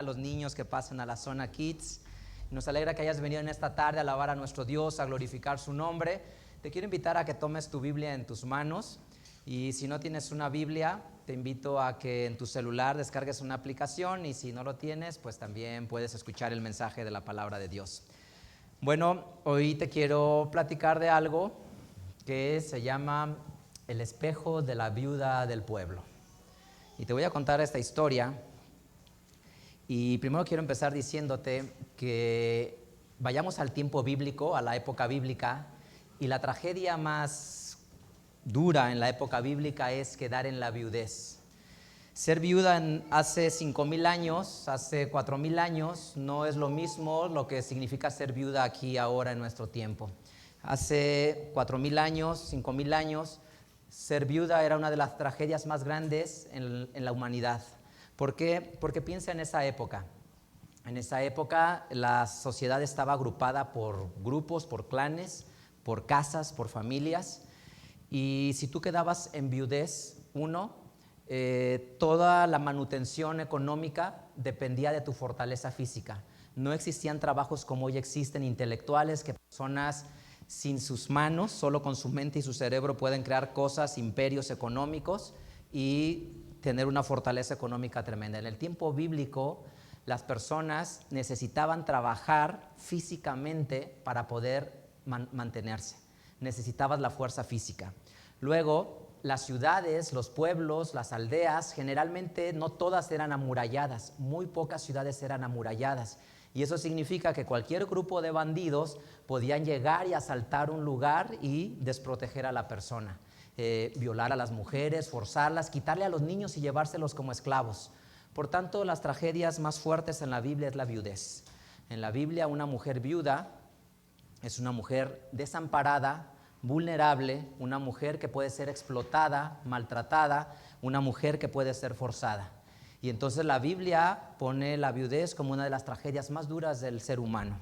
a los niños que pasen a la zona Kids. Nos alegra que hayas venido en esta tarde a alabar a nuestro Dios, a glorificar su nombre. Te quiero invitar a que tomes tu Biblia en tus manos, y si no tienes una Biblia, te invito a que en tu celular descargues una aplicación, y si no lo tienes, pues también puedes escuchar el mensaje de la palabra de Dios. Bueno, hoy te quiero platicar de algo que se llama el espejo de la viuda del pueblo. Y te voy a contar esta historia. Y primero quiero empezar diciéndote que vayamos al tiempo bíblico, a la época bíblica, y la tragedia más dura en la época bíblica es quedar en la viudez. Ser viuda hace 5,000 años, hace 4,000 años, no es lo mismo lo que significa ser viuda aquí ahora en nuestro tiempo. Hace 4,000 años, 5,000 años, ser viuda era una de las tragedias más grandes en la humanidad. ¿Por qué? Porque piensa en esa época. En esa época la sociedad estaba agrupada por grupos, por clanes, por casas, por familias. Y si tú quedabas en viudez, toda la manutención económica dependía de tu fortaleza física. No existían trabajos como hoy existen, intelectuales, que personas sin sus manos, solo con su mente y su cerebro pueden crear cosas, imperios económicos y tener una fortaleza económica tremenda. En el tiempo bíblico, las personas necesitaban trabajar físicamente para poder mantenerse. Necesitabas la fuerza física. Luego, las ciudades, los pueblos, las aldeas, generalmente no todas eran amuralladas, muy pocas ciudades eran amuralladas. Y eso significa que cualquier grupo de bandidos podían llegar y asaltar un lugar y desproteger a la persona. Violar a las mujeres, forzarlas, quitarle a los niños y llevárselos como esclavos. Por tanto, las tragedias más fuertes en la Biblia es la viudez. En la Biblia, una mujer viuda es una mujer desamparada, vulnerable, una mujer que puede ser explotada, maltratada, una mujer que puede ser forzada. Y entonces la Biblia pone la viudez como una de las tragedias más duras del ser humano.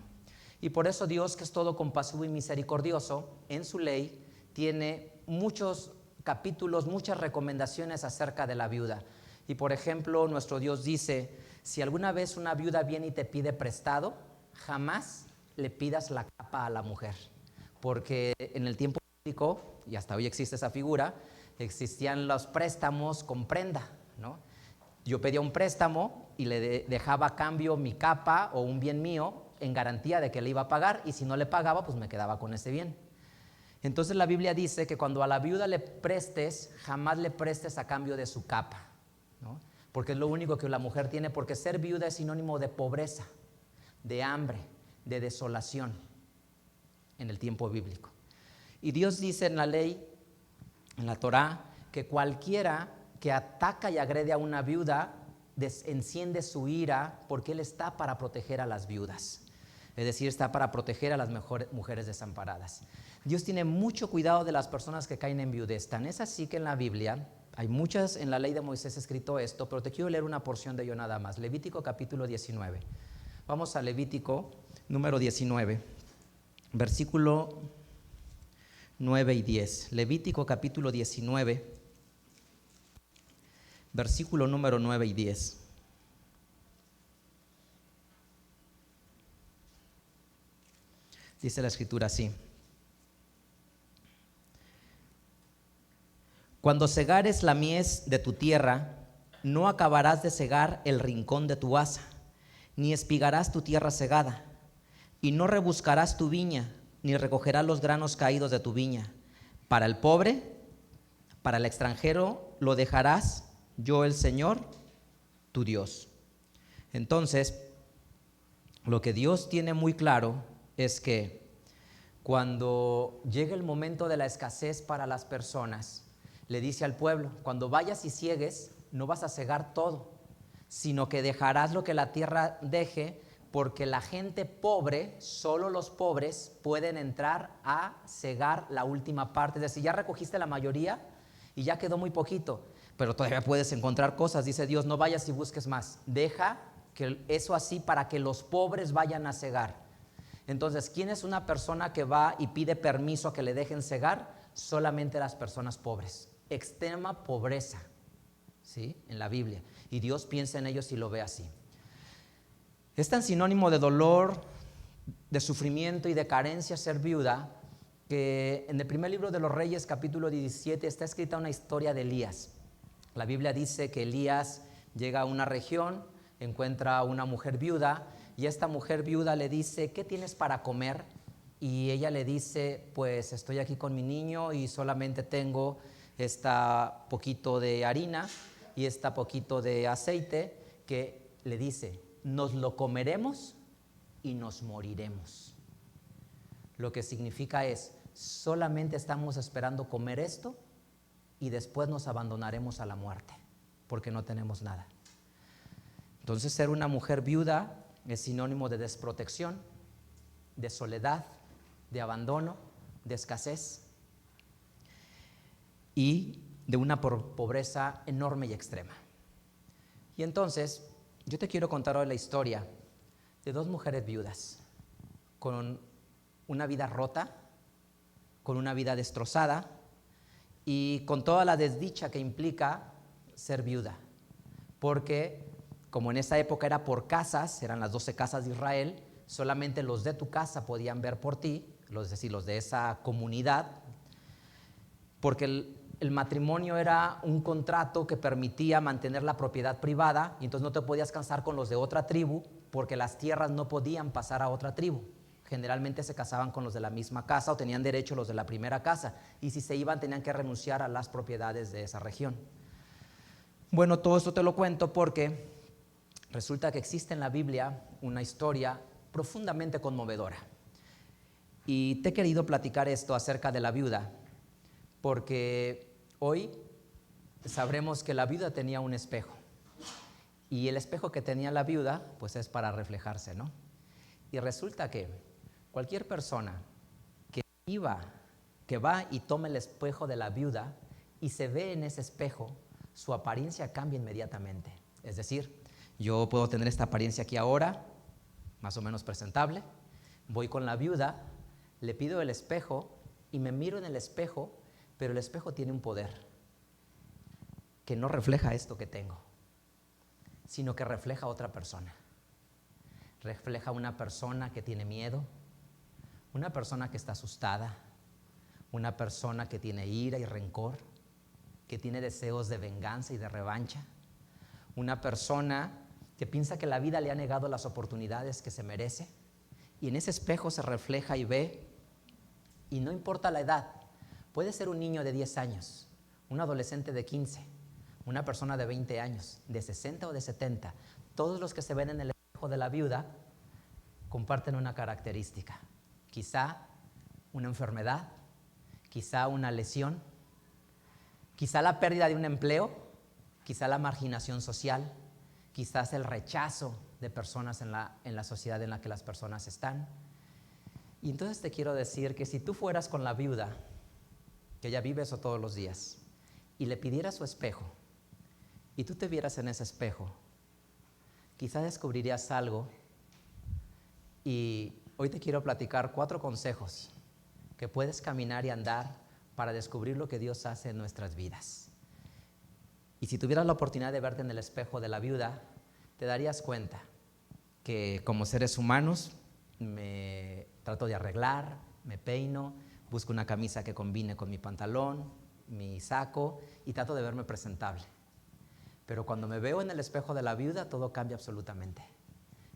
Y por eso Dios, que es todo compasivo y misericordioso, en su ley tiene muchos capítulos, muchas recomendaciones acerca de la viuda. Y por ejemplo, nuestro Dios dice: si alguna vez una viuda viene y te pide prestado, jamás le pidas la capa a la mujer, porque en el tiempo bíblico, y hasta hoy existe esa figura, existían los préstamos con prenda, ¿no? Yo pedía un préstamo y le dejaba a cambio mi capa o un bien mío en garantía de que le iba a pagar, y si no le pagaba, pues me quedaba con ese bien. Entonces la Biblia dice que cuando a la viuda le prestes, jamás le prestes a cambio de su capa, ¿no? Porque es lo único que la mujer tiene, porque ser viuda es sinónimo de pobreza, de hambre, de desolación en el tiempo bíblico. Y Dios dice en la ley, en la Torá, que cualquiera que ataca y agrede a una viuda enciende su ira, porque Él está para proteger a las viudas. Es decir, está para proteger a las mujeres desamparadas. Dios tiene mucho cuidado de las personas que caen en viudez. Tan es así que en la Biblia, hay muchas en la ley de Moisés escrito esto, pero te quiero leer una porción de ello nada más. Levítico capítulo 19. Vamos a Levítico número 19, versículo 9 y 10. Levítico capítulo 19, versículo número 9 y 10. Dice la escritura así: cuando segares la mies de tu tierra, no acabarás de segar el rincón de tu haza, ni espigarás tu tierra segada, y no rebuscarás tu viña, ni recogerás los granos caídos de tu viña. Para el pobre, para el extranjero, lo dejarás, yo el Señor, tu Dios. Entonces, lo que Dios tiene muy claro es que cuando llega el momento de la escasez para las personas, le dice al pueblo: cuando vayas y ciegues, no vas a cegar todo, sino que dejarás lo que la tierra deje, porque la gente pobre, solo los pobres pueden entrar a cegar la última parte. Es decir, ya recogiste la mayoría y ya quedó muy poquito, pero todavía puedes encontrar cosas. Dice Dios: no vayas y busques más, deja que eso así para que los pobres vayan a cegar. Entonces, ¿quién es una persona que va y pide permiso a que le dejen cegar? Solamente las personas pobres, extrema pobreza, ¿sí? En la Biblia. Y Dios piensa en ellos y lo ve así. Es tan sinónimo de dolor, de sufrimiento y de carencia ser viuda, que en el primer libro de los Reyes, capítulo 17, está escrita una historia de Elías. La Biblia dice que Elías llega a una región, encuentra a una mujer viuda, y esta mujer viuda le dice: ¿qué tienes para comer? Y ella le dice: pues estoy aquí con mi niño y solamente tengo esta poquito de harina y esta poquito de aceite, que le dice: nos lo comeremos y nos moriremos. Lo que significa es: solamente estamos esperando comer esto y después nos abandonaremos a la muerte, porque no tenemos nada. Entonces, ser una mujer viuda es sinónimo de desprotección, de soledad, de abandono, de escasez y de una pobreza enorme y extrema. Y entonces, yo te quiero contar hoy la historia de dos mujeres viudas con una vida rota, con una vida destrozada y con toda la desdicha que implica ser viuda. Porque como en esa época era por casas, eran las 12 casas de Israel, solamente los de tu casa podían ver por ti, es decir, los de esa comunidad, porque el matrimonio era un contrato que permitía mantener la propiedad privada, y entonces no te podías casar con los de otra tribu, porque las tierras no podían pasar a otra tribu. Generalmente se casaban con los de la misma casa o tenían derecho los de la primera casa, y si se iban tenían que renunciar a las propiedades de esa región. Bueno, todo esto te lo cuento porque resulta que existe en la Biblia una historia profundamente conmovedora. Y te he querido platicar esto acerca de la viuda, porque hoy sabremos que la viuda tenía un espejo. Y el espejo que tenía la viuda, pues es para reflejarse, ¿no? Y resulta que cualquier persona que va y toma el espejo de la viuda y se ve en ese espejo, su apariencia cambia inmediatamente. Es decir, yo puedo tener esta apariencia aquí ahora, más o menos presentable, voy con la viuda, le pido el espejo y me miro en el espejo, pero el espejo tiene un poder que no refleja esto que tengo, sino que refleja a otra persona. Refleja a una persona que tiene miedo, una persona que está asustada, una persona que tiene ira y rencor, que tiene deseos de venganza y de revancha, una persona que piensa que la vida le ha negado las oportunidades que se merece, y en ese espejo se refleja y ve, y no importa la edad, puede ser un niño de 10 años, un adolescente de 15, una persona de 20 años, de 60 o de 70, todos los que se ven en el espejo de la viuda comparten una característica, quizá una enfermedad, quizá una lesión, quizá la pérdida de un empleo, quizá la marginación social, quizás el rechazo de personas en la sociedad en la que las personas están. Y entonces te quiero decir que si tú fueras con la viuda, que ella vive eso todos los días, y le pidieras su espejo, y tú te vieras en ese espejo, quizá descubrirías algo. Y hoy te quiero platicar 4 consejos que puedes caminar y andar para descubrir lo que Dios hace en nuestras vidas. Y si tuvieras la oportunidad de verte en el espejo de la viuda, te darías cuenta que como seres humanos me trato de arreglar, me peino, busco una camisa que combine con mi pantalón, mi saco, y trato de verme presentable. Pero cuando me veo en el espejo de la viuda, todo cambia absolutamente.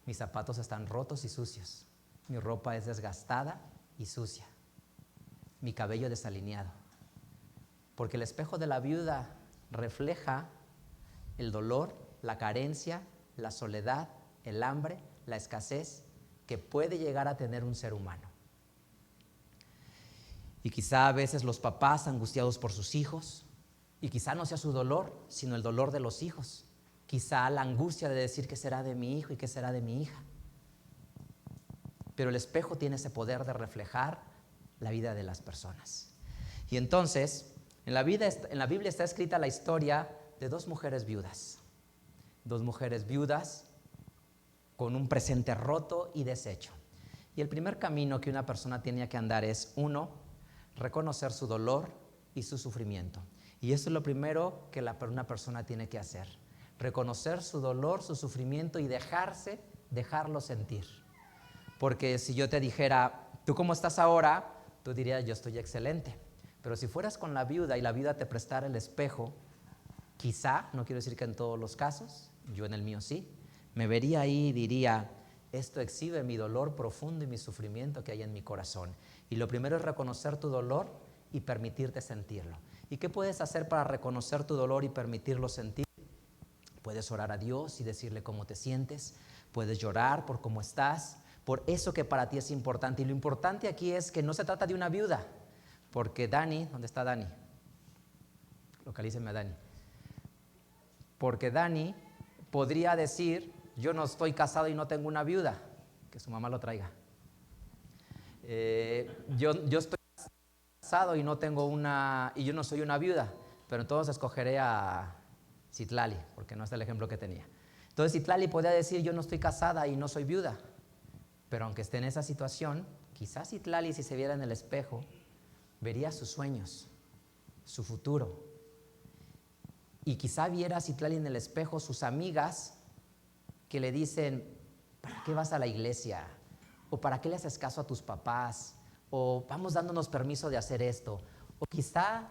Mis zapatos están rotos y sucios, mi ropa es desgastada y sucia, mi cabello desalineado, porque el espejo de la viuda refleja el dolor, la carencia, la soledad, el hambre, la escasez que puede llegar a tener un ser humano. Y quizá a veces los papás angustiados por sus hijos, y quizá no sea su dolor, sino el dolor de los hijos. Quizá la angustia de decir qué será de mi hijo y qué será de mi hija. Pero el espejo tiene ese poder de reflejar la vida de las personas. Y entonces, en la Biblia está escrita la historia de 2 mujeres viudas. 2 mujeres viudas con un presente roto y deshecho. Y el primer camino que una persona tiene que andar es, 1, reconocer su dolor y su sufrimiento. Y eso es lo primero que una persona tiene que hacer. Reconocer su dolor, su sufrimiento y dejarse dejarlo sentir. Porque si yo te dijera, ¿tú cómo estás ahora? Tú dirías, yo estoy excelente. Pero si fueras con la viuda y la viuda te prestara el espejo, quizá, no quiero decir que en todos los casos, yo en el mío sí, me vería ahí y diría, esto exhibe mi dolor profundo y mi sufrimiento que hay en mi corazón. Y lo primero es reconocer tu dolor y permitirte sentirlo. ¿Y qué puedes hacer para reconocer tu dolor y permitirlo sentir? Puedes orar a Dios y decirle cómo te sientes, puedes llorar por cómo estás, por eso que para ti es importante. Y lo importante aquí es que no se trata de una viuda, porque Dani, ¿dónde está Dani? Localícenme a Dani. Porque Dani podría decir, yo no estoy casado y no tengo una viuda, que su mamá lo traiga. Yo estoy casado y no tengo y yo no soy una viuda, pero entonces escogeré a Citlali, porque no es el ejemplo que tenía. Entonces Citlali podría decir, yo no estoy casada y no soy viuda, pero aunque esté en esa situación, quizás Citlali, si se viera en el espejo, vería sus sueños, su futuro. Y quizá viera a Citlali en el espejo sus amigas que le dicen, ¿para qué vas a la iglesia? ¿O para qué le haces caso a tus papás? ¿O vamos dándonos permiso de hacer esto? O quizá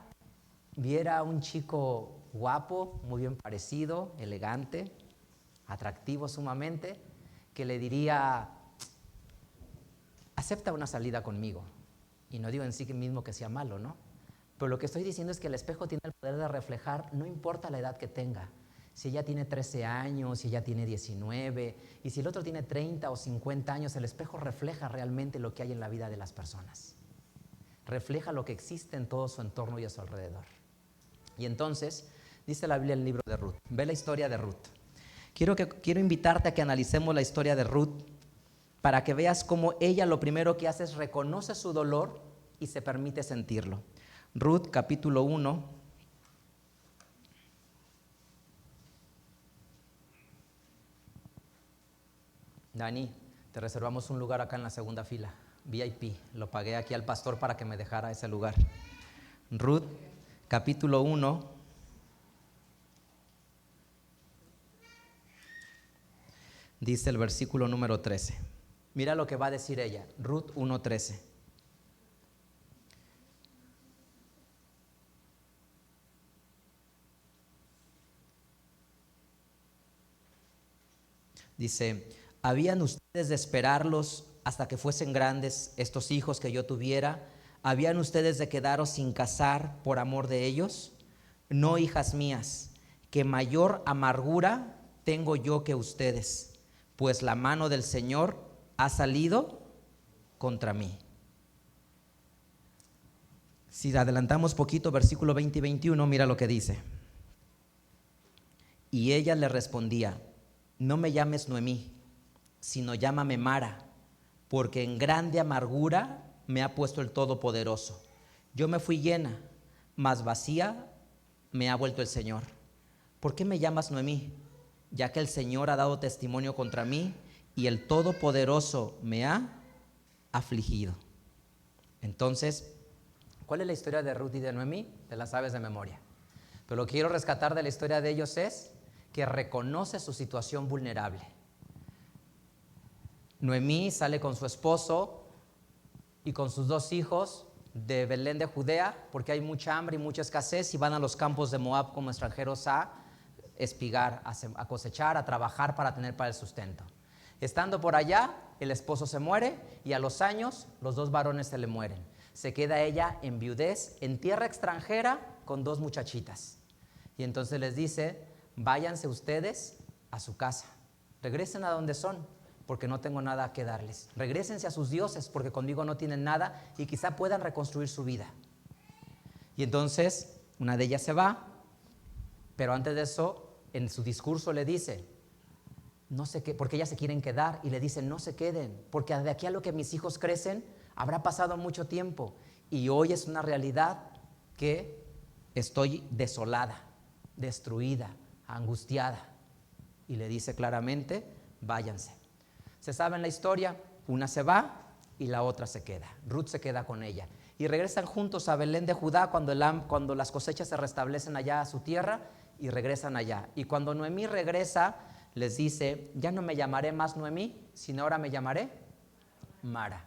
viera a un chico guapo, muy bien parecido, elegante, atractivo sumamente, que le diría, acepta una salida conmigo. Y no digo en sí mismo que sea malo, ¿no? Pero lo que estoy diciendo es que el espejo tiene el poder de reflejar, no importa la edad que tenga. Si ella tiene 13 años, si ella tiene 19, y si el otro tiene 30 o 50 años, el espejo refleja realmente lo que hay en la vida de las personas. Refleja lo que existe en todo su entorno y a su alrededor. Y entonces, dice la Biblia en el libro de Ruth, ve la historia de Ruth. Quiero invitarte a que analicemos la historia de Ruth para que veas cómo ella lo primero que hace es reconoce su dolor y se permite sentirlo. Ruth capítulo 1. Dani, te reservamos un lugar acá en la segunda fila, VIP. Lo pagué aquí al pastor para que me dejara ese lugar. Ruth capítulo 1. Dice el versículo número 13. Mira lo que va a decir ella, Ruth 1:13. Dice, ¿habían ustedes de esperarlos hasta que fuesen grandes estos hijos que yo tuviera? ¿Habían ustedes de quedaros sin casar por amor de ellos? No, hijas mías, que mayor amargura tengo yo que ustedes, pues la mano del Señor ha salido contra mí. Si adelantamos poquito, versículo 20 y 21, mira lo que dice. Y ella le respondía, no me llames Noemí, sino llámame Mara, porque en grande amargura me ha puesto el Todopoderoso. Yo me fui llena, mas vacía me ha vuelto el Señor. ¿Por qué me llamas Noemí? Ya que el Señor ha dado testimonio contra mí y el Todopoderoso me ha afligido. Entonces, ¿cuál es la historia de Ruth y de Noemí? Te la sabes de memoria. Pero lo que quiero rescatar de la historia de ellos es que reconoce su situación vulnerable. Noemí sale con su esposo y con sus 2 hijos de Belén de Judea, porque hay mucha hambre y mucha escasez, y van a los campos de Moab como extranjeros a espigar, a cosechar, a trabajar para tener para el sustento. Estando por allá, el esposo se muere y a los años los 2 varones se le mueren. Se queda ella en viudez, en tierra extranjera, con 2 muchachitas. Y entonces les dice, váyanse ustedes a su casa, regresen a donde son, porque no tengo nada que darles. Regrésense a sus dioses, porque conmigo no tienen nada y quizá puedan reconstruir su vida. Y entonces una de ellas se va, pero antes de eso, en su discurso le dice, no sé qué, porque ellas se quieren quedar, y le dicen, no se queden, porque de aquí a lo que mis hijos crecen, habrá pasado mucho tiempo, y hoy es una realidad que estoy desolada, destruida, angustiada. Y le dice claramente, váyanse. Se sabe en la historia, una se va y la otra se queda. Ruth se queda con ella. Y regresan juntos a Belén de Judá cuando las cosechas se restablecen allá a su tierra, y regresan allá. Y cuando Noemí regresa, les dice, ya no me llamaré más Noemí, sino ahora me llamaré Mara,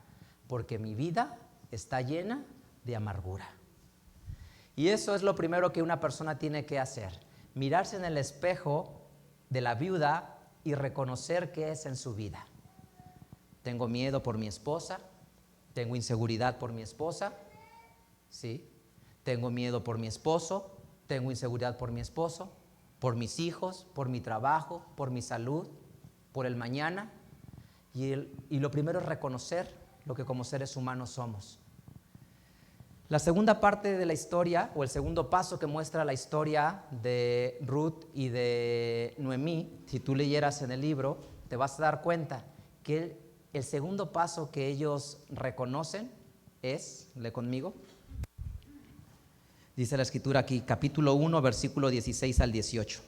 porque mi vida está llena de amargura. Y eso es lo primero que una persona tiene que hacer, mirarse en el espejo de la viuda y reconocer qué es en su vida. Tengo miedo por mi esposa, tengo inseguridad por mi esposa, ¿sí? Tengo miedo por mi esposo, tengo inseguridad por mi esposo, por mis hijos, por mi trabajo, por mi salud, por el mañana. Y lo primero es reconocer lo que como seres humanos somos. La segunda parte de la historia, o el segundo paso que muestra la historia de Ruth y de Noemí, si tú leyeras en el libro, te vas a dar cuenta que el segundo paso que ellos reconocen es, lee conmigo, dice la escritura aquí, capítulo 1, versículo 16 al 18.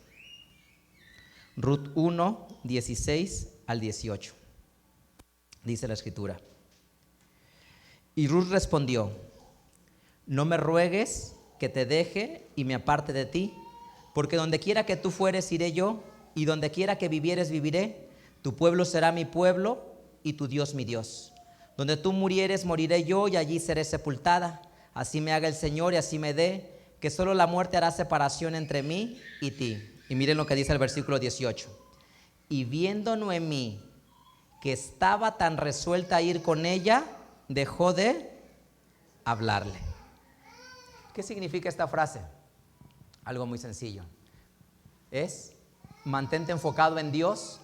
Ruth 1, 16 al 18. Dice la escritura. Y Ruth respondió, no me ruegues que te deje y me aparte de ti, porque donde quiera que tú fueres iré yo, y donde quiera que vivieres viviré. Tu pueblo será mi pueblo y tu Dios mi Dios. Donde tú murieres moriré yo y allí seré sepultada. Así me haga el Señor y así me dé, que solo la muerte hará separación entre mí y ti. Y miren lo que dice el versículo 18. Y viendo Noemí que estaba tan resuelta a ir con ella, dejó de hablarle. ¿Qué significa esta frase? Algo muy sencillo. Es mantente enfocado en Dios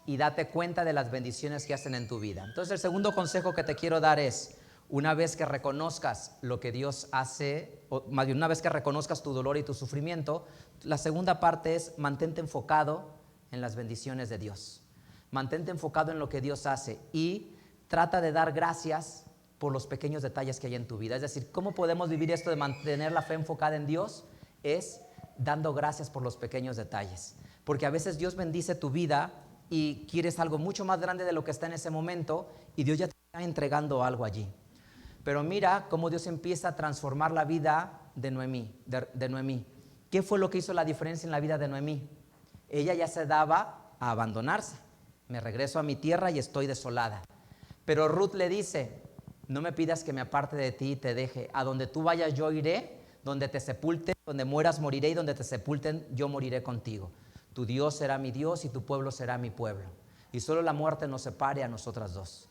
y date cuenta de las bendiciones que hacen en tu vida. Entonces, el segundo consejo que te quiero dar es, una vez que reconozcas lo que Dios hace, o más bien una vez que reconozcas tu dolor y tu sufrimiento, la segunda parte es mantente enfocado en las bendiciones de Dios. Mantente enfocado en lo que Dios hace y trata de dar gracias por los pequeños detalles que hay en tu vida. Es decir, ¿cómo podemos vivir esto de mantener la fe enfocada en Dios? Es dando gracias por los pequeños detalles. Porque a veces Dios bendice tu vida y quieres algo mucho más grande de lo que está en ese momento y Dios ya te está entregando algo allí. Pero mira cómo Dios empieza a transformar la vida de Noemí. ¿Qué fue lo que hizo la diferencia en la vida de Noemí? Ella ya se daba a abandonarse. Me regreso a mi tierra y estoy desolada. Pero Ruth le dice, no me pidas que me aparte de ti y te deje. A donde tú vayas yo iré, donde te sepulten, donde mueras moriré y donde te sepulten yo moriré contigo. Tu Dios será mi Dios y tu pueblo será mi pueblo. Y solo la muerte nos separe a nosotras dos.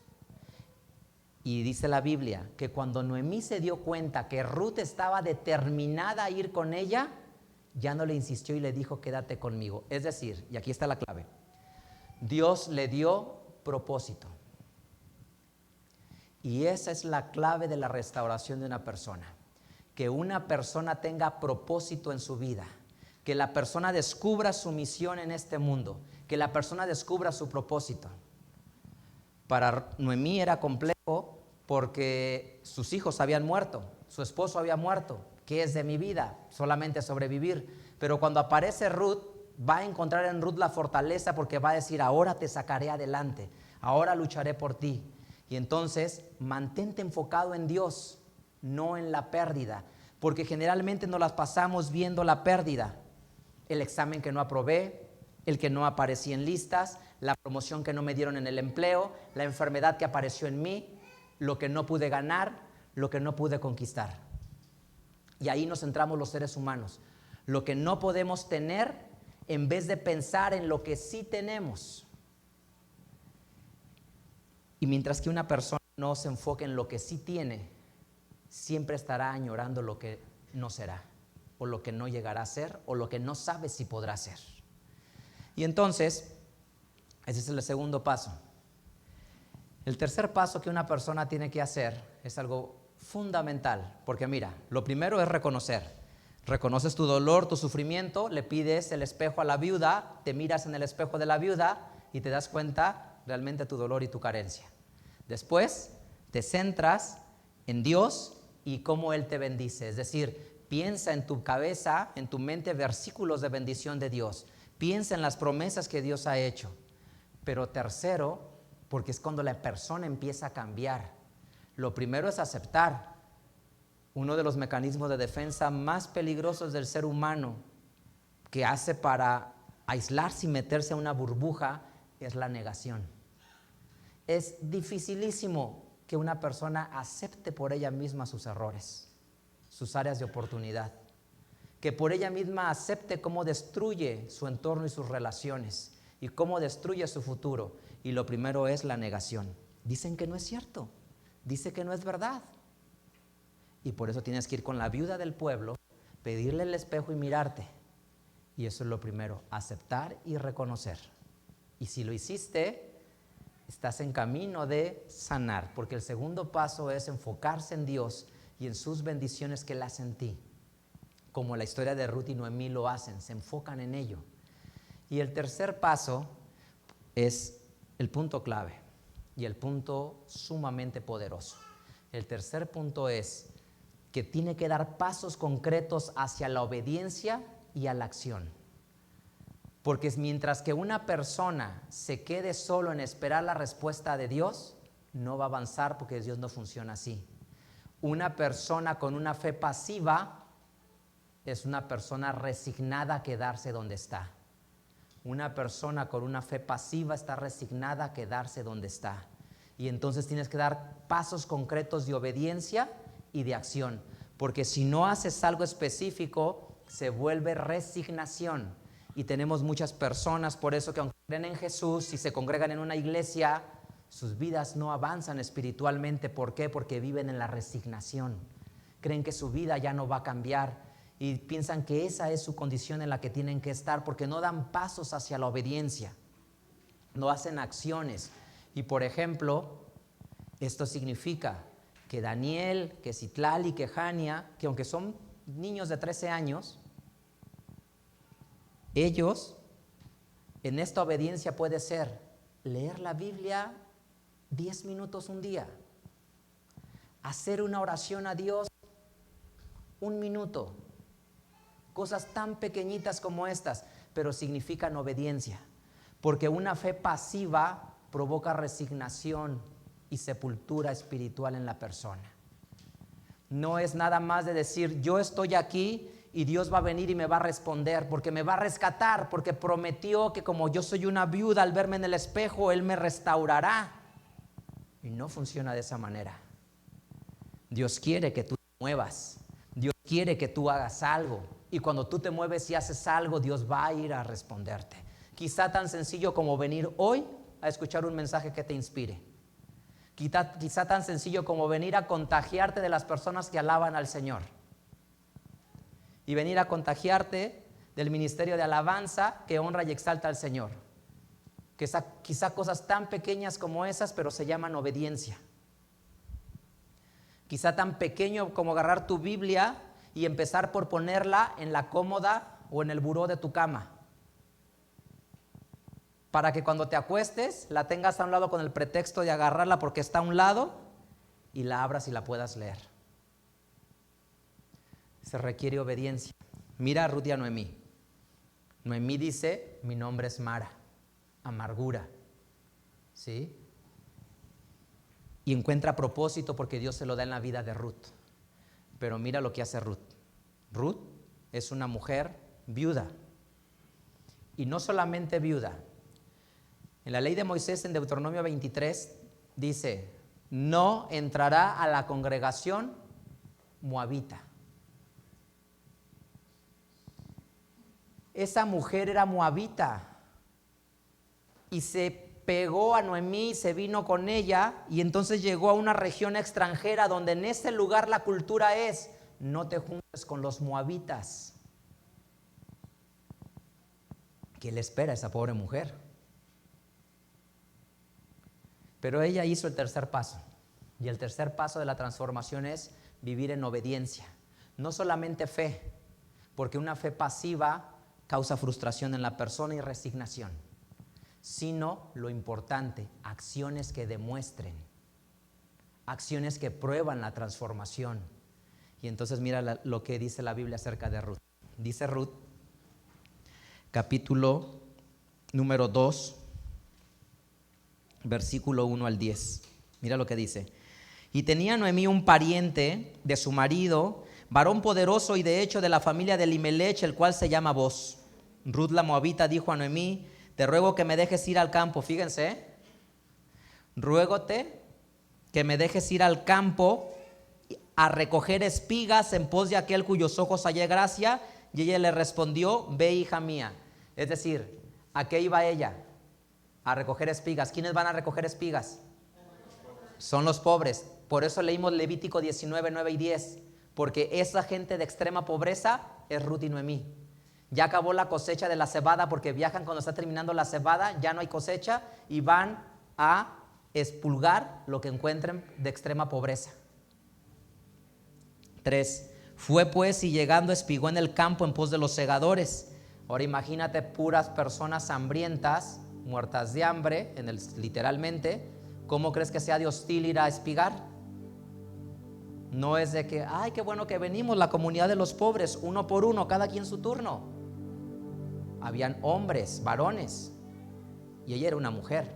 Y dice la Biblia que cuando Noemí se dio cuenta que Ruth estaba determinada a ir con ella, ya no le insistió y le dijo, quédate conmigo. Es decir, y aquí está la clave, Dios le dio propósito. Y esa es la clave de la restauración de una persona. Que una persona tenga propósito en su vida. Que la persona descubra su misión en este mundo. Que la persona descubra su propósito. Para Noemí era complejo porque sus hijos habían muerto, su esposo había muerto. ¿Qué es de mi vida? Solamente sobrevivir. Pero cuando aparece Ruth, va a encontrar en Ruth la fortaleza porque va a decir, ahora te sacaré adelante, ahora lucharé por ti. Y entonces, mantente enfocado en Dios, no en la pérdida, porque generalmente nos las pasamos viendo la pérdida. El examen que no aprobé, el que no aparecí en listas, la promoción que no me dieron en el empleo, la enfermedad que apareció en mí, lo que no pude ganar, lo que no pude conquistar. Y ahí nos centramos los seres humanos. Lo que no podemos tener en vez de pensar en lo que sí tenemos. Y mientras que una persona no se enfoque en lo que sí tiene, siempre estará añorando lo que no será, o lo que no llegará a ser, o lo que no sabe si podrá ser. Y entonces, ese es el segundo paso. El tercer paso que una persona tiene que hacer es algo fundamental, porque mira, lo primero es reconocer. Reconoces tu dolor, tu sufrimiento, le pides el espejo a la viuda, te miras en el espejo de la viuda y te das cuenta realmente tu dolor y tu carencia. Después te centras en Dios y cómo Él te bendice. Es decir, piensa en tu cabeza, en tu mente, versículos de bendición de Dios. Piensa en las promesas que Dios ha hecho. Pero tercero, porque es cuando la persona empieza a cambiar. Lo primero es aceptar. Uno de los mecanismos de defensa más peligrosos del ser humano que hace para Aislarse y meterse a una burbuja es la negación. Es dificilísimo que una persona acepte por ella misma sus errores, sus áreas de oportunidad, que por ella misma acepte cómo destruye su entorno y sus relaciones y cómo destruye su futuro. Y lo primero es la negación. Dicen que no es cierto, dice que no es verdad. Y por eso tienes que ir con la viuda del pueblo, pedirle el espejo y mirarte. Y eso es lo primero, aceptar y reconocer. Y si lo hiciste, estás en camino de sanar, porque el segundo paso es enfocarse en Dios y en sus bendiciones que Él hace en ti, como la historia de Ruth y Noemí lo hacen, se enfocan en ello. Y el tercer paso es el punto clave y el punto sumamente poderoso. El tercer punto es que tiene que dar pasos concretos hacia la obediencia y a la acción. Porque mientras que una persona se quede solo en esperar la respuesta de Dios, no va a avanzar, porque Dios no funciona así. Una persona con una fe pasiva es una persona resignada a quedarse donde está. Una persona con una fe pasiva está resignada a quedarse donde está. Y entonces tienes que dar pasos concretos de obediencia y de acción. Porque si no haces algo específico, se vuelve resignación. Y tenemos muchas personas, por eso, que aunque creen en Jesús y se congregan en una iglesia, sus vidas no avanzan espiritualmente. ¿Por qué? Porque viven en la resignación. Creen que su vida ya no va a cambiar y piensan que esa es su condición en la que tienen que estar, porque no dan pasos hacia la obediencia, no hacen acciones. Y por ejemplo, esto significa que Daniel, que Citlali, que Jania, que aunque son niños de 13 años, ellos, en esta obediencia puede ser leer la Biblia 10 minutos un día, hacer una oración a Dios 1 minuto, cosas tan pequeñitas como estas, pero significan obediencia, porque una fe pasiva provoca resignación y sepultura espiritual en la persona. No es nada más de decir, yo estoy aquí y Dios va a venir y me va a responder, porque me va a rescatar, porque prometió que como yo soy una viuda, al verme en el espejo, Él me restaurará. Y no funciona de esa manera. Dios quiere que tú te muevas, Dios quiere que tú hagas algo, y cuando tú te mueves y haces algo, Dios va a ir a responderte. Quizá tan sencillo como venir hoy a escuchar un mensaje que te inspire. Quizá tan sencillo como venir a contagiarte de las personas que alaban al Señor. Y venir a contagiarte del ministerio de alabanza que honra y exalta al Señor. Quizá cosas tan pequeñas como esas, pero se llaman obediencia. Quizá tan pequeño como agarrar tu Biblia y empezar por ponerla en la cómoda o en el buró de tu cama, para que cuando te acuestes la tengas a un lado con el pretexto de agarrarla porque está a un lado y la abras y la puedas leer. Se requiere obediencia. Mira a Ruth y a Noemí. Noemí dice, mi nombre es Mara, amargura, ¿sí? Y encuentra propósito porque Dios se lo da en la vida de Ruth. Pero mira lo que hace Ruth. Ruth es una mujer viuda. Y no solamente viuda. En la ley de Moisés, en Deuteronomio 23, dice, no entrará a la congregación moabita. Esa mujer era moabita y se pegó a Noemí y se vino con ella, y entonces llegó a una región extranjera donde en ese lugar la cultura es, no te juntes con los moabitas. ¿Qué le espera a esa pobre mujer? Pero ella hizo el tercer paso, y el tercer paso de la transformación es vivir en obediencia. No solamente fe, porque una fe pasiva causa frustración en la persona y resignación, sino lo importante, acciones que demuestren, acciones que prueban la transformación. Y entonces mira lo que dice la Biblia acerca de Ruth. Dice Ruth, capítulo número 2, versículo 1 al 10. Mira lo que dice. Y tenía Noemí un pariente de su marido, varón poderoso y de hecho de la familia de Elimelech, el cual se llama Boz. Ruth la moabita dijo a Noemí: te ruego que me dejes ir al campo. Fíjense, ruégote que me dejes ir al campo a recoger espigas en pos de aquel cuyos ojos hallé gracia. Y ella le respondió: ve, hija mía. Es decir, ¿a qué iba ella? A recoger espigas. ¿Quiénes van a recoger espigas? Son los pobres. Por eso leímos Levítico 19, 9 y 10. Porque esa gente de extrema pobreza es Ruth y Noemí. Ya acabó la cosecha de la cebada, porque viajan cuando está terminando la cebada, ya no hay cosecha, y van a expulgar lo que encuentren de extrema pobreza. 3. Fue pues y llegando espigó en el campo en pos de los segadores. Ahora imagínate puras personas hambrientas, muertas de hambre, literalmente. ¿Cómo crees que sea de hostil ir a espigar? No es de que, ay, qué bueno que venimos, la comunidad de los pobres, uno por uno, cada quien su turno. Habían hombres, varones, y ella era una mujer.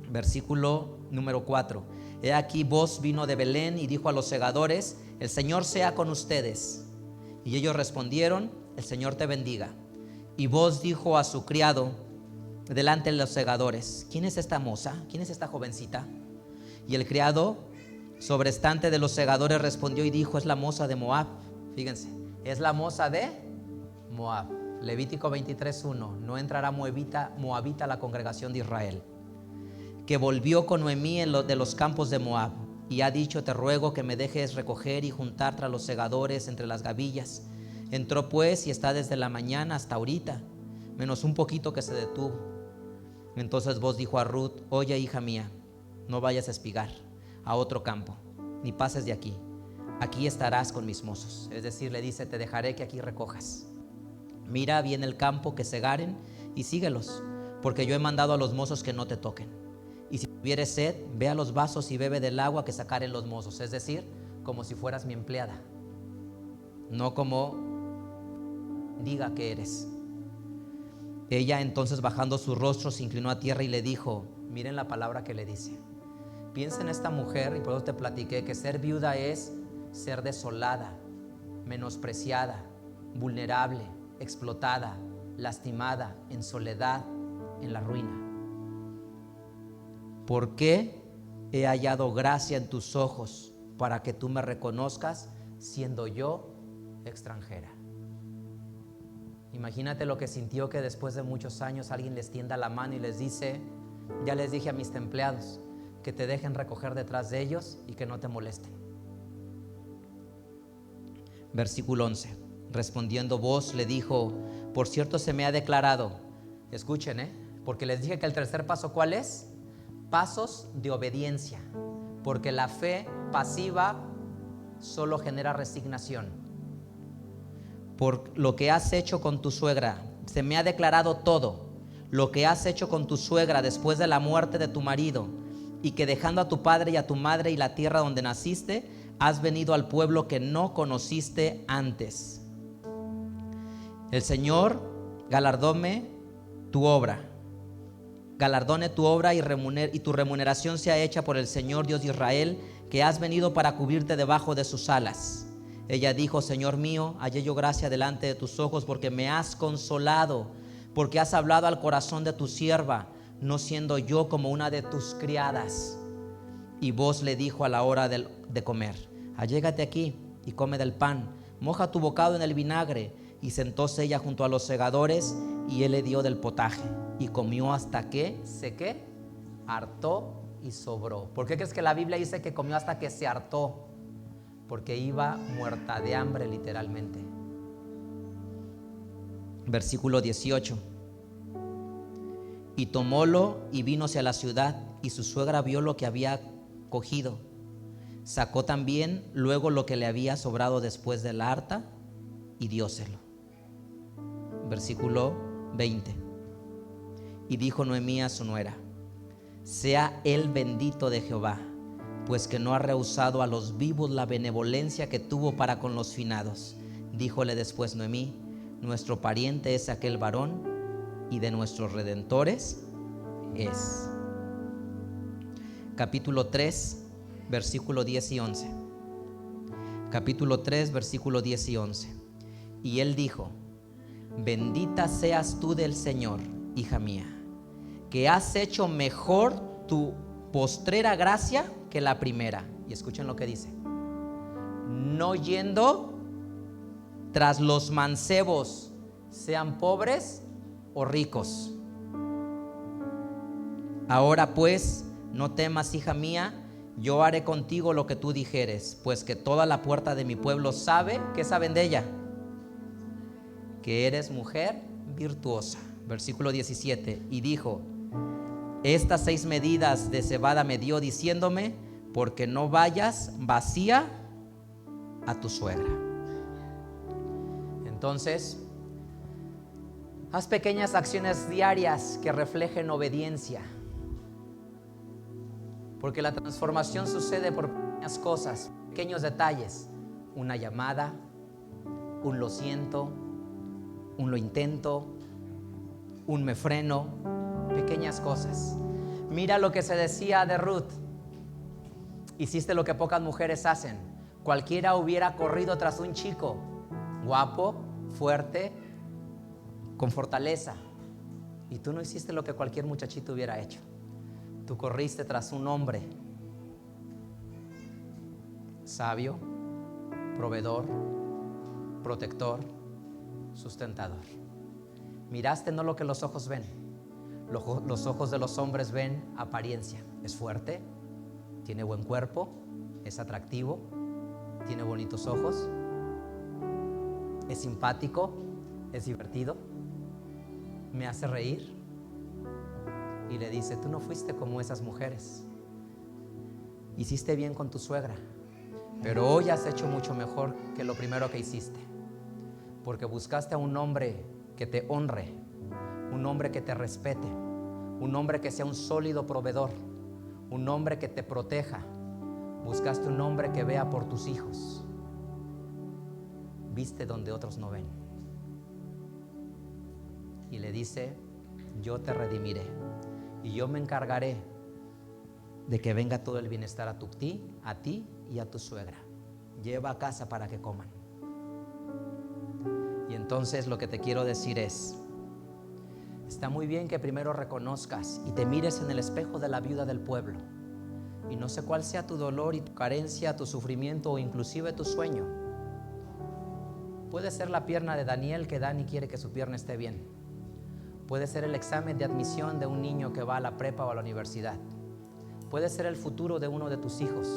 Versículo número 4. He aquí Boz vino de Belén y dijo a los segadores: el Señor sea con ustedes. Y ellos respondieron: el Señor te bendiga. Y Boz dijo a su criado delante de los segadores: ¿quién es esta moza? ¿Quién es esta jovencita? Y el criado sobrestante de los segadores respondió y dijo: es la moza de Moab. Fíjense, es la moza de Moab. Levítico 23:1. No entrará moabita a la congregación de Israel. Que volvió con Noemí de los campos de Moab, y ha dicho: te ruego que me dejes recoger y juntar tras los segadores entre las gavillas. Entró pues y está desde la mañana hasta ahorita, menos un poquito que se detuvo. Entonces Boz dijo a Ruth: oye, hija mía, no vayas a espigar a otro campo, ni pases de aquí. Aquí estarás con mis mozos. Es decir, le dice: te dejaré que aquí recojas. Mira bien el campo que segaren y síguelos, porque yo he mandado a los mozos que no te toquen. Y si tuvieres sed, ve a los vasos y bebe del agua que sacaren los mozos. Es decir, como si fueras mi empleada, no como diga que eres. Ella entonces, bajando su rostro, se inclinó a tierra y le dijo, miren la palabra que le dice. Piensa en esta mujer, y por eso te platiqué que ser viuda es ser desolada, menospreciada, vulnerable, explotada, lastimada, en soledad, en la ruina. ¿Por qué he hallado gracia en tus ojos para que tú me reconozcas siendo yo extranjera? Imagínate lo que sintió que después de muchos años alguien les tienda la mano y les dice: ya les dije a mis empleados que te dejen recoger detrás de ellos y que no te molesten. Versículo 11. Respondiendo Boz le dijo: por cierto se me ha declarado. Escuchen, porque les dije que el tercer paso, ¿cuál es? Pasos de obediencia, porque la fe pasiva solo genera resignación. Por lo que has hecho con tu suegra, se me ha declarado todo lo que has hecho con tu suegra después de la muerte de tu marido, y que dejando a tu padre y a tu madre y la tierra donde naciste, has venido al pueblo que no conociste antes. El Señor galardone tu obra y tu remuneración sea hecha por el Señor Dios de Israel, que has venido para cubrirte debajo de sus alas. Ella dijo: Señor mío, hallé yo gracia delante de tus ojos, porque me has consolado, porque has hablado al corazón de tu sierva, no siendo yo como una de tus criadas. Y Boz le dijo a la hora de comer: allégate aquí y come del pan, moja tu bocado en el vinagre. Y sentóse ella junto a los segadores, y él le dio del potaje, y comió hasta que se hartó y sobró. ¿Por qué crees que la Biblia dice que comió hasta que se hartó? Porque iba muerta de hambre, literalmente. Versículo 18. Y tomólo y vínose a la ciudad, y su suegra vio lo que había cogido. Sacó también luego lo que le había sobrado después de la harta y dióselo. Versículo 20. Y dijo Noemí a su nuera: sea él bendito de Jehová, pues que no ha rehusado a los vivos la benevolencia que tuvo para con los finados. Díjole después Noemí: nuestro pariente es aquel varón, y de nuestros redentores es. Capítulo 3, versículo 10 y 11. Capítulo 3, versículo 10 y 11. Y él dijo: bendita seas tú del Señor, hija mía, que has hecho mejor tu postrera gracia que la primera. Y escuchen lo que dice: no yendo tras los mancebos, sean pobres o ricos. Ahora pues, no temas, hija mía, yo haré contigo lo que tú dijeres, pues que toda la puerta de mi pueblo sabe. ¿Qué saben de ella? Que eres mujer virtuosa. Versículo 17. Y dijo: estas 6 medidas de cebada me dio, diciéndome: porque no vayas vacía a tu suegra. Entonces, haz pequeñas acciones diarias que reflejen obediencia, porque la transformación sucede por pequeñas cosas, pequeños detalles. Una llamada, un lo siento, un lo intento, un me freno, pequeñas cosas. Mira lo que se decía de Ruth: hiciste lo que pocas mujeres hacen. Cualquiera hubiera corrido tras un chico guapo, fuerte, con fortaleza, y tú no hiciste lo que cualquier muchachito hubiera hecho. Tú corriste tras un hombre sabio, proveedor, protector, sustentador. Miraste no lo que los ojos ven. Los ojos de los hombres ven apariencia. Es fuerte, tiene buen cuerpo, es atractivo, tiene bonitos ojos, es simpático, es divertido, me hace reír. Y le dice: tú no fuiste como esas mujeres, hiciste bien con tu suegra, pero hoy has hecho mucho mejor que lo primero que hiciste, porque buscaste a un hombre que te honre, un hombre que te respete, un hombre que sea un sólido proveedor, un hombre que te proteja. Buscaste un hombre que vea por tus hijos. Viste donde otros no ven. Y le dice: yo te redimiré y yo me encargaré de que venga todo el bienestar a ti y a tu suegra. Lleva a casa para que coman. Y entonces lo que te quiero decir es: está muy bien que primero reconozcas y te mires en el espejo de la viuda del pueblo, y no sé cuál sea tu dolor y tu carencia, tu sufrimiento o inclusive tu sueño. Puede ser la pierna de Daniel, que Dani quiere que su pierna esté bien. Puede ser el examen de admisión de un niño que va a la prepa o a la universidad. Puede ser el futuro de uno de tus hijos.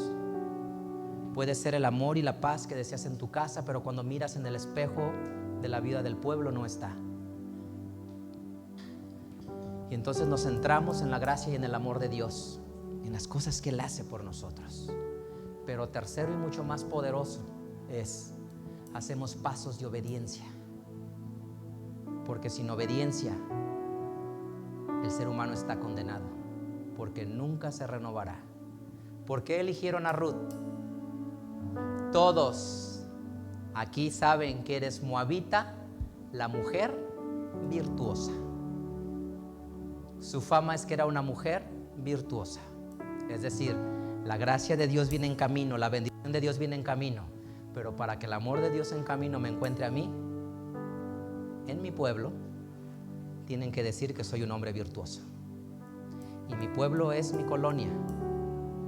Puede ser el amor y la paz que deseas en tu casa, pero cuando miras en el espejo de la vida del pueblo no está. Y entonces nos centramos en la gracia y en el amor de Dios, en las cosas que Él hace por nosotros. Pero tercero y mucho más poderoso es: hacemos pasos de obediencia. Porque sin obediencia el ser humano está condenado, porque nunca se renovará. ¿Por qué eligieron a Ruth? Todos aquí saben que eres moabita, la mujer virtuosa. Su fama es que era una mujer virtuosa. Es decir, la gracia de Dios viene en camino, la bendición de Dios viene en camino. Pero para que el amor de Dios en camino me encuentre a mí, en mi pueblo, tienen que decir que soy un hombre virtuoso. Y mi pueblo es mi colonia,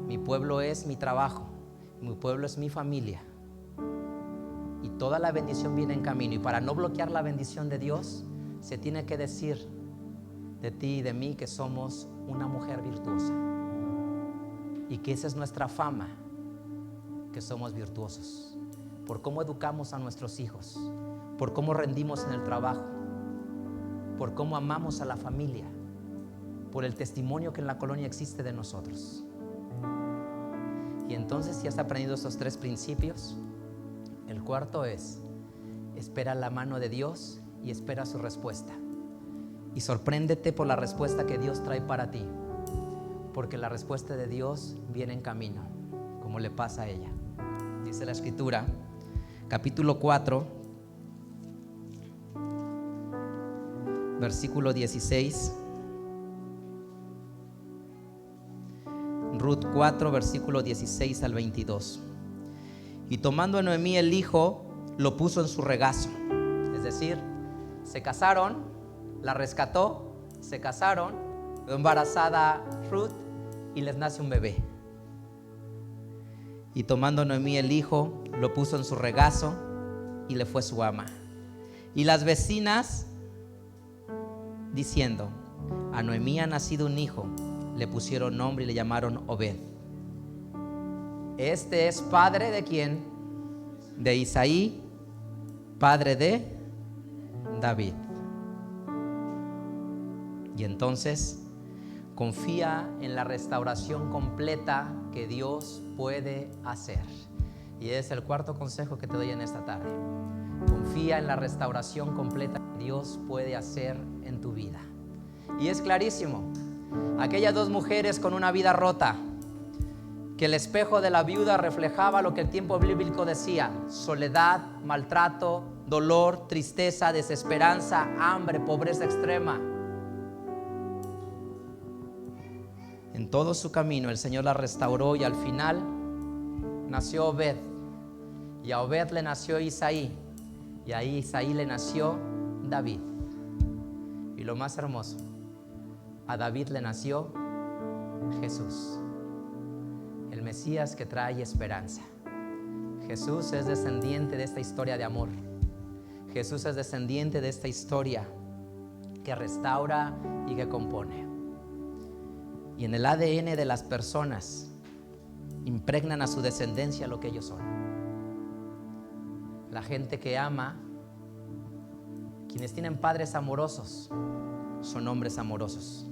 mi pueblo es mi trabajo, mi pueblo es mi familia. Y toda la bendición viene en camino. Y para no bloquear la bendición de Dios, se tiene que decir de ti y de mí que somos una mujer virtuosa. Y que esa es nuestra fama, que somos virtuosos. Por cómo educamos a nuestros hijos, por cómo rendimos en el trabajo, por cómo amamos a la familia, por el testimonio que en la colonia existe de nosotros. Y entonces, si has aprendido estos 3 principios, el cuarto es: espera la mano de Dios y espera su respuesta. Y sorpréndete por la respuesta que Dios trae para ti, porque la respuesta de Dios viene en camino, como le pasa a ella. Dice la Escritura, capítulo 4, versículo 16. Ruth 4, versículo 16 al 22. Y tomando a Noemí el hijo, lo puso en su regazo. Es decir, Se casaron, la rescató, se casaron, quedó embarazada Ruth y les nace un bebé. Y tomando Noemí el hijo, lo puso en su regazo y le fue su ama. Y las vecinas, diciendo: a Noemí ha nacido un hijo, le pusieron nombre y le llamaron Obed. Este es padre ¿de quién? De Isaí, padre de David. Y entonces confía en la restauración completa que Dios puede hacer. Y es el cuarto consejo que te doy en esta tarde. Confía en la restauración completa que Dios puede hacer en tu vida. Y es clarísimo. Aquellas dos mujeres con una vida rota, que el espejo de la viuda reflejaba lo que el tiempo bíblico decía: soledad, maltrato, dolor, tristeza, desesperanza, hambre, pobreza extrema. En todo su camino el Señor la restauró y al final nació Obed, y a Obed le nació Isaí, y a Isaí le nació David. Y lo más hermoso, a David le nació Jesús, el Mesías que trae esperanza. Jesús es descendiente de esta historia de amor. Jesús es descendiente de esta historia que restaura y que compone. Y en el ADN de las personas impregnan a su descendencia lo que ellos son. La gente que ama, quienes tienen padres amorosos, son hombres amorosos.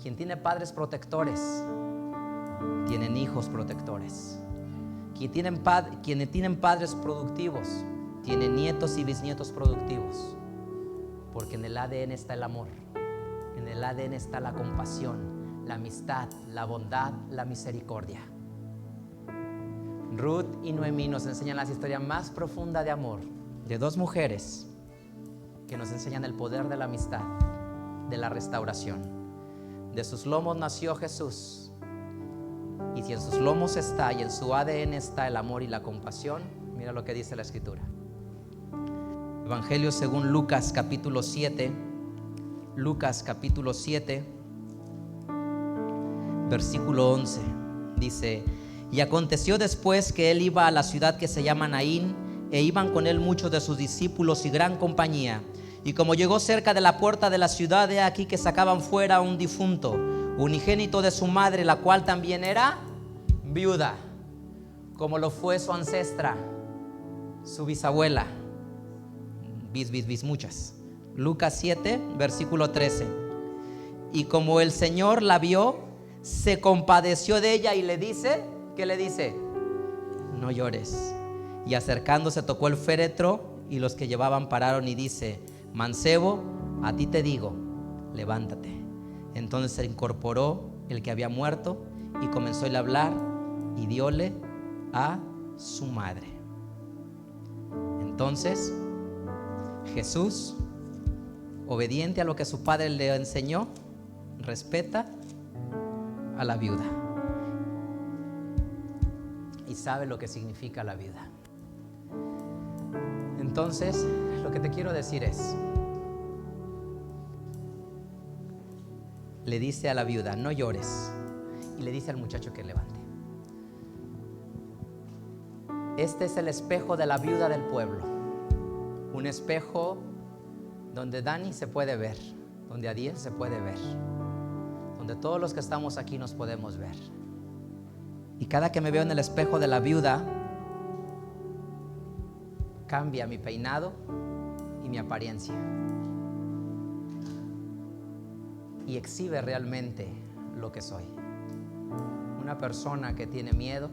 Quien tiene padres protectores, tienen hijos protectores. Quienes tienen padres productivos, tienen nietos y bisnietos productivos. Porque en el ADN está el amor, en el ADN está la compasión, la amistad, la bondad, la misericordia. Ruth y Noemí nos enseñan la historia más profunda de amor de dos mujeres que nos enseñan el poder de la amistad, de la restauración. De sus lomos nació Jesús. Y si en sus lomos está y en su ADN está el amor y la compasión, mira lo que dice la Escritura. Evangelio según Lucas capítulo 7. Lucas capítulo 7, versículo 11. Dice: y aconteció después que él iba a la ciudad que se llama Naín, e iban con él muchos de sus discípulos y gran compañía. Y como llegó cerca de la puerta de la ciudad, he aquí que sacaban fuera a un difunto, unigénito de su madre, la cual también era viuda, como lo fue su ancestra, su bisabuela. Muchas. Lucas 7, versículo 13. Y como el Señor la vio, se compadeció de ella y le dice, ¿qué le dice? No llores. Y acercándose tocó el féretro, y los que llevaban pararon y dice: mancebo, a ti te digo, levántate. Entonces se incorporó el que había muerto y comenzó a hablar y diole a su madre. Entonces Jesús, obediente a lo que su padre le enseñó, respeta a la viuda y sabe lo que significa la viuda. Entonces, lo que te quiero decir es, le dice a la viuda: no llores, y le dice al muchacho que levante. Este es el espejo de la viuda del pueblo, un espejo donde Dani se puede ver, donde Adiel se puede ver, donde todos los que estamos aquí nos podemos ver. Y cada que me veo en el espejo de la viuda, cambia mi peinado y mi apariencia, y exhibe realmente lo que soy. Una persona que tiene miedo,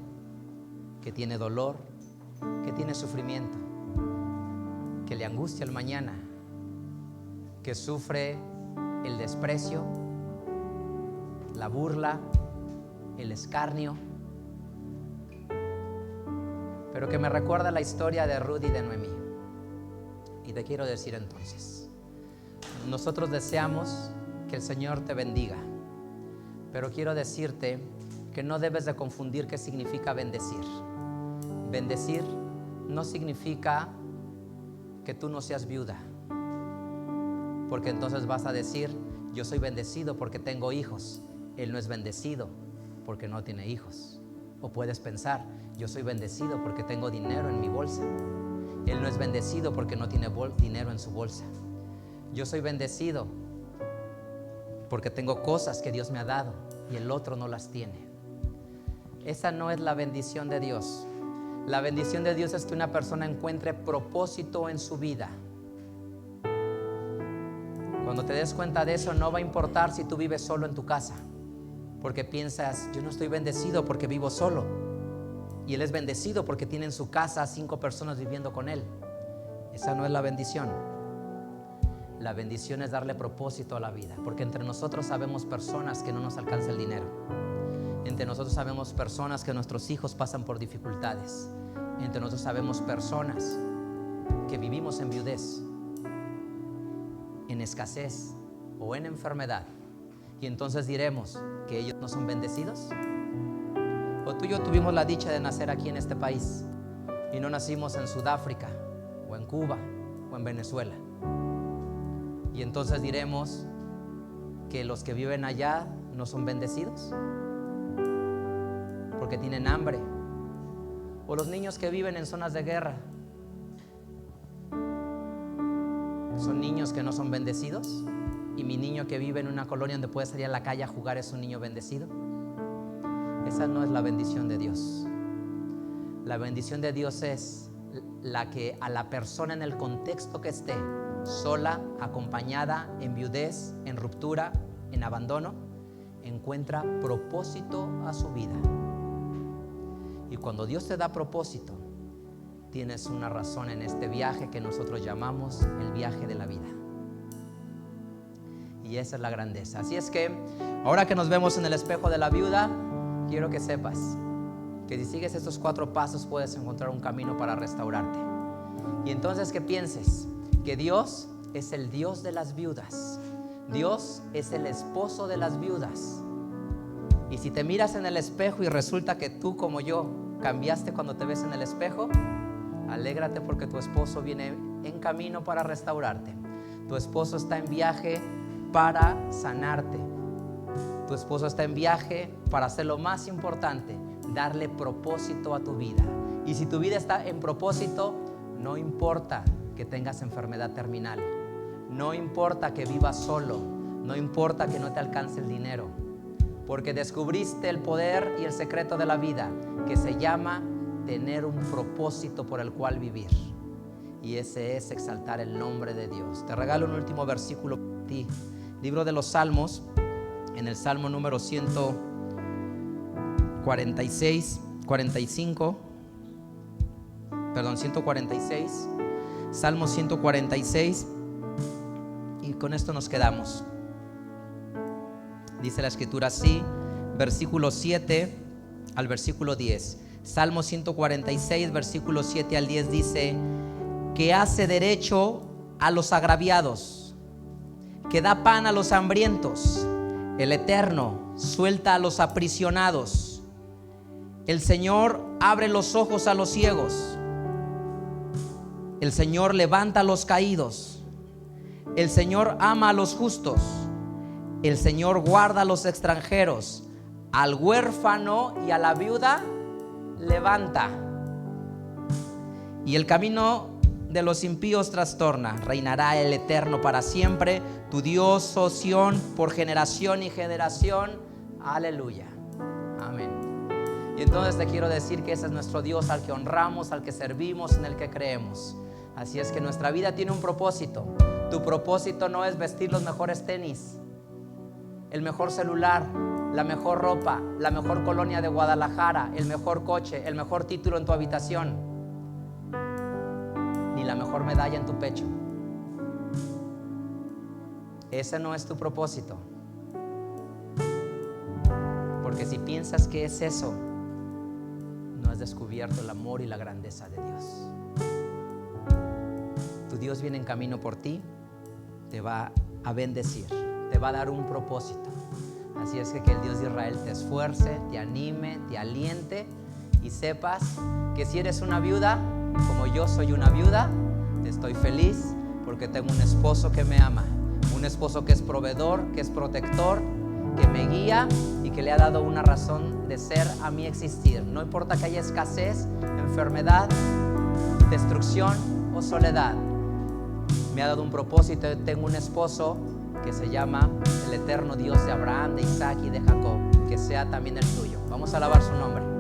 que tiene dolor, que tiene sufrimiento, que le angustia el mañana, que sufre el desprecio, la burla, el escarnio, pero que me recuerda la historia de Ruth y de Noemí. Y te quiero decir entonces, nosotros deseamos que el Señor te bendiga, pero quiero decirte que no debes de confundir qué significa bendecir. Bendecir no significa que tú no seas viuda. porque entonces vas a decir, yo soy bendecido porque tengo hijos. Él no es bendecido porque no tiene hijos. O puedes pensar, yo soy bendecido porque tengo dinero en mi bolsa. Él no es bendecido porque no tiene dinero en su bolsa. Yo soy bendecido porque tengo cosas que Dios me ha dado y el otro no las tiene. Esa no es la bendición de Dios. La bendición de Dios es que una persona encuentre propósito en su vida. Cuando te des cuenta de eso, no va a importar si tú vives solo en tu casa, porque piensas, yo no estoy bendecido porque vivo solo, y él es bendecido porque tiene en su casa 5 personas viviendo con él. Esa no es la bendición. La bendición es darle propósito a la vida, porque entre nosotros sabemos personas que no nos alcanza el dinero. Entre nosotros sabemos personas que nuestros hijos pasan por dificultades. Entre nosotros sabemos personas que vivimos en viudez, en escasez o en enfermedad. Y entonces diremos que ellos no son bendecidos. O tú y yo tuvimos la dicha de nacer aquí en este país y no nacimos en Sudáfrica o en Cuba o en Venezuela. Y entonces diremos que los que viven allá no son bendecidos porque tienen hambre. O los niños que viven en zonas de guerra, ¿son niños que no son bendecidos? Y mi niño que vive en una colonia donde puede salir a la calle a jugar es un niño bendecido. Esa no es la bendición de Dios. La bendición de Dios es la que a la persona en el contexto que esté, sola, acompañada, en viudez, en ruptura, en abandono, encuentra propósito a su vida. Y cuando Dios te da propósito, tienes una razón en este viaje que nosotros llamamos el viaje de la vida. Y esa es la grandeza. Así es que ahora que nos vemos en el espejo de la viuda, quiero que sepas que si sigues estos 4 pasos puedes encontrar un camino para restaurarte. Y entonces que pienses que Dios es el Dios de las viudas. Dios es el esposo de las viudas. Y si te miras en el espejo y resulta que tú, como yo, cambiaste cuando te ves en el espejo, alégrate porque tu esposo viene en camino para restaurarte. Tu esposo está en viaje para sanarte. Tu esposo está en viaje para hacer lo más importante, darle propósito a tu vida. Y si tu vida está en propósito, no importa que tengas enfermedad terminal, no importa que vivas solo, no importa que no te alcance el dinero, porque descubriste el poder y el secreto de la vida, que se llama tener un propósito por el cual vivir. Y ese es exaltar el nombre de Dios. Te regalo un último versículo para ti. Libro de los Salmos, en el Salmo número 146, Salmo 146, y con esto nos quedamos. Dice la escritura así, versículo 7 al versículo 10. Salmo 146, versículo 7 al 10 dice: que hace derecho a los agraviados, que da pan a los hambrientos. El Eterno suelta a los aprisionados. El Señor abre los ojos a los ciegos. El Señor levanta a los caídos. El Señor ama a los justos. El Señor guarda a los extranjeros. Al huérfano y a la viuda levanta. Y el camino de los impíos trastorna. Reinará el Eterno para siempre, tu Dios, oh Sión, por generación y generación. Aleluya. Amén. Y entonces te quiero decir que ese es nuestro Dios al que honramos, al que servimos, en el que creemos. Así es que nuestra vida tiene un propósito. Tu propósito no es vestir los mejores tenis, el mejor celular, la mejor ropa, la mejor colonia de Guadalajara, el mejor coche, el mejor título en tu habitación, ni la mejor medalla en tu pecho. Ese no es tu propósito. Porque si piensas que es eso, no has descubierto el amor y la grandeza de Dios. Tu Dios viene en camino por ti, te va a bendecir, te va a dar un propósito. Así es que el Dios de Israel te esfuerce, te anime, te aliente y sepas que si eres una viuda, como yo soy una viuda, estoy feliz porque tengo un esposo que me ama, un esposo que es proveedor, que es protector, que me guía y que le ha dado una razón de ser a mi existir. No importa que haya escasez, enfermedad, destrucción o soledad. Me ha dado un propósito. Tengo un esposo que se llama el eterno Dios de Abraham, de Isaac y de Jacob. Que sea también el tuyo. Vamos a alabar su nombre.